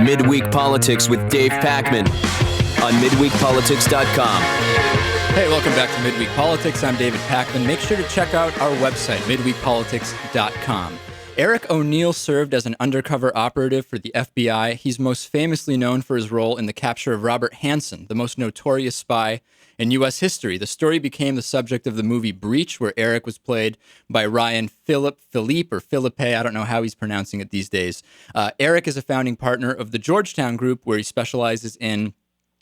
Midweek Politics with Dave Pakman on midweekpolitics.com. Hey, welcome back to Midweek Politics. I'm David Pakman. Make sure to check out our website, midweekpolitics.com. Eric ONeill served as an undercover operative for the FBI. He's most famously known for his role in the capture of Robert Hanssen, the most notorious spy in U.S. history. The story became the subject of the movie Breach, where Eric was played by Ryan Phillippe, I don't know how he's pronouncing it these days. Eric is a founding partner of the Georgetown Group, where he specializes in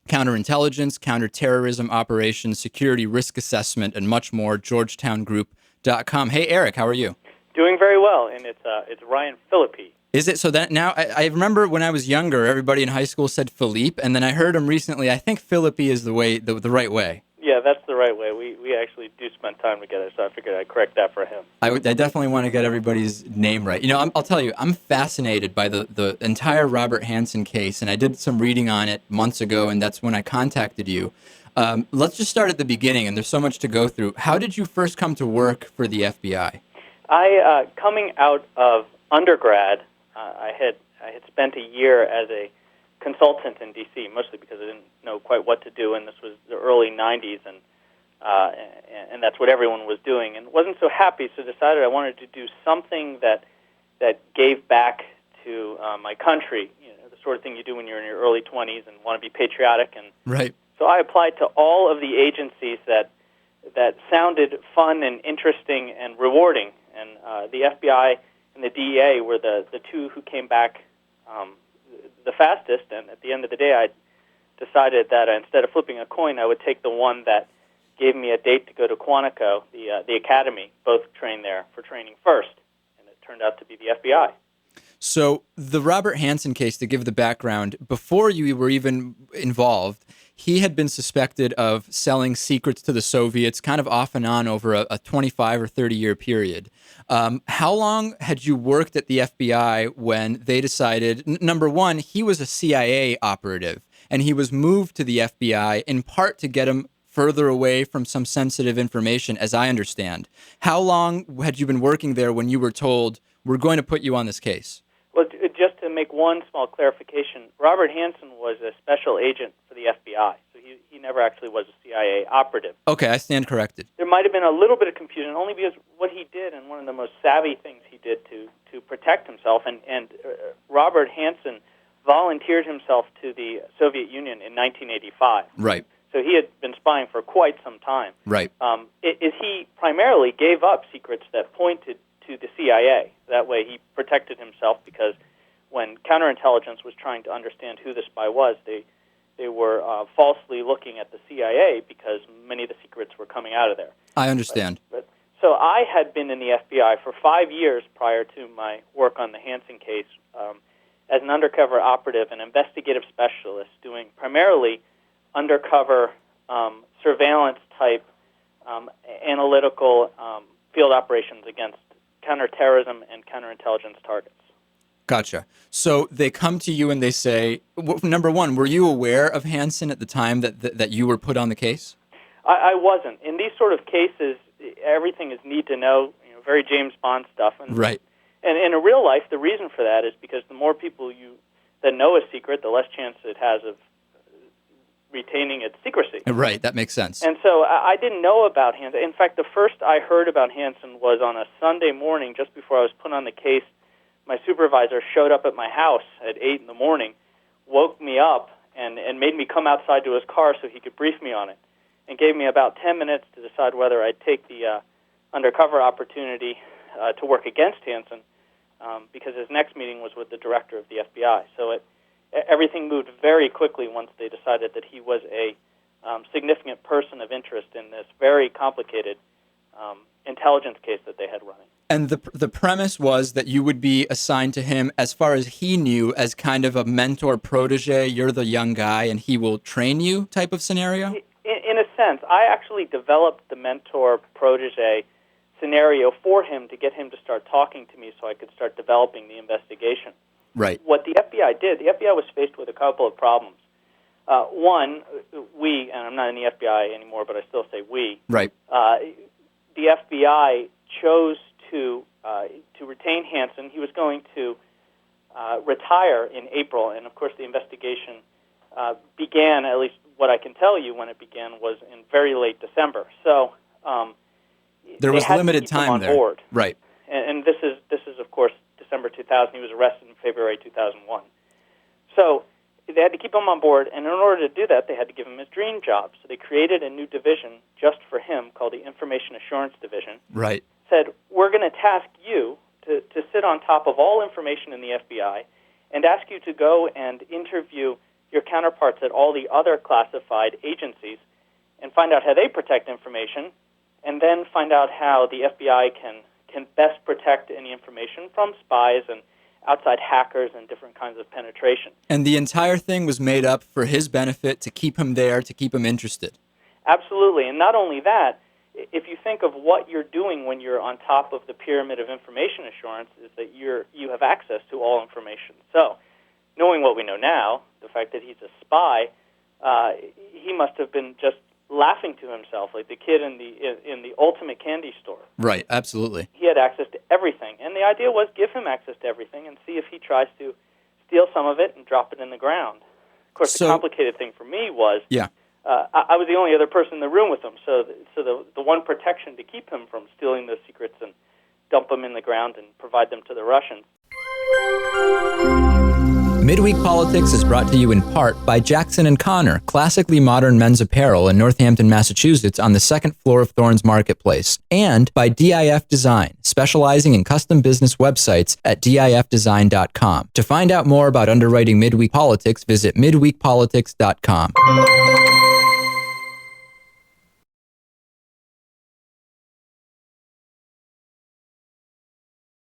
counterintelligence, counterterrorism operations, security risk assessment, and much more. GeorgetownGroup.com. Hey, Eric, how are you? Doing very well, and it's Ryan Phillippe. Is it? So that now, I remember when I was younger, everybody in high school said Philippe, and then I heard him recently. I think Phillippe is the right way. Yeah, that's the right way. We actually do spend time together, so I figured I'd correct that for him. I definitely want to get everybody's name right. You know, I'll tell you, I'm fascinated by the entire Robert Hanssen case, and I did some reading on it months ago, and that's when I contacted you. Let's just start at the beginning, and there's so much to go through. How did you first come to work for the FBI? Coming out of undergrad, I had spent a year as a consultant in D.C., mostly because I didn't know quite what to do, and this was the early 90s, and that's what everyone was doing, and wasn't so happy, so decided I wanted to do something that gave back to my country, the sort of thing you do when you're in your early 20s and want to be patriotic. And right. So I applied to all of the agencies that sounded fun and interesting and rewarding, and the FBI and the DEA were the two who came back the fastest, and at the end of the day, I decided that instead of flipping a coin, I would take the one that gave me a date to go to Quantico, the academy, both trained there for training first, and it turned out to be the FBI. So the Robert Hanssen case, to give the background, before you were even involved, he had been suspected of selling secrets to the Soviets kind of off and on over a 25 or 30-year period. How long had you worked at the FBI when they decided, number one, he was a CIA operative, and he was moved to the FBI in part to get him further away from some sensitive information, as I understand. How long had you been working there when you were told, we're going to put you on this case? Well, just to make one small clarification, Robert Hanssen was a special agent for the FBI, so he never actually was a CIA operative. Okay, I stand corrected. There might have been a little bit of confusion, only because what he did, and one of the most savvy things he did to protect himself, and Robert Hanssen volunteered himself to the Soviet Union in 1985. Right. So he had been spying for quite some time. Right. He primarily gave up secrets that pointed to the CIA. That way he protected himself, because when counterintelligence was trying to understand who the spy was, they were falsely looking at the CIA because many of the secrets were coming out of there. I understand. So I had been in the FBI for 5 years prior to my work on the Hanssen case as an undercover operative and investigative specialist, doing primarily undercover surveillance-type analytical field operations against counterterrorism and counterintelligence targets. Gotcha. So they come to you and they say, number one, were you aware of Hanssen at the time that you were put on the case? I wasn't. In these sort of cases, everything is need to know, very James Bond stuff. And, right. And in real life, the reason for that is because the more people that know a secret, the less chance it has of retaining its secrecy. Right, that makes sense. And so I didn't know about Hanssen. In fact, the first I heard about Hanssen was on a Sunday morning just before I was put on the case. My supervisor showed up at my house at 8 in the morning, woke me up, and made me come outside to his car so he could brief me on it, and gave me about 10 minutes to decide whether I'd take the undercover opportunity to work against Hanssen, because his next meeting was with the director of the FBI. So everything moved very quickly once they decided that he was a significant person of interest in this very complicated intelligence case that they had running. And the premise was that you would be assigned to him, as far as he knew, as kind of a mentor-protege. You're the young guy, and he will train you type of scenario? In a sense. I actually developed the mentor-protege scenario for him to get him to start talking to me so I could start developing the investigation. Right. What the FBI did, the FBI was faced with a couple of problems. One, we, and I'm not in the FBI anymore, but I still say we. Right. The FBI chose to retain Hanssen. He was going to retire in April. And, of course, the investigation began, at least what I can tell you when it began, was in very late December. So there was limited time there. Board. Right. And this is, of course, December 2000. He was arrested in February 2001. So they had to keep him on board, and in order to do that, they had to give him his dream job. So they created a new division just for him called the Information Assurance Division. Right. Said, we're going to task you to sit on top of all information in the FBI and ask you to go and interview your counterparts at all the other classified agencies and find out how they protect information, and then find out how the FBI can best protect any information from spies and outside hackers and different kinds of penetration. And the entire thing was made up for his benefit, to keep him there, to keep him interested. Absolutely. And not only that, if you think of what you're doing when you're on top of the pyramid of information assurance, is that you have access to all information. So, knowing what we know now, the fact that he's a spy, he must have been just laughing to himself like the kid in the ultimate candy store. Right, absolutely. He had access to everything, and the idea was give him access to everything and see if he tries to steal some of it and drop it in the ground. Of course, the complicated thing for me was I was the only other person in the room with him, so the one protection to keep him from stealing those secrets and dump them in the ground and provide them to the Russians. Midweek Politics is brought to you in part by Jackson & Connor, classically modern men's apparel in Northampton, Massachusetts on the second floor of Thorne's Marketplace, and by DIF Design, specializing in custom business websites at difdesign.com. To find out more about underwriting Midweek Politics, visit midweekpolitics.com.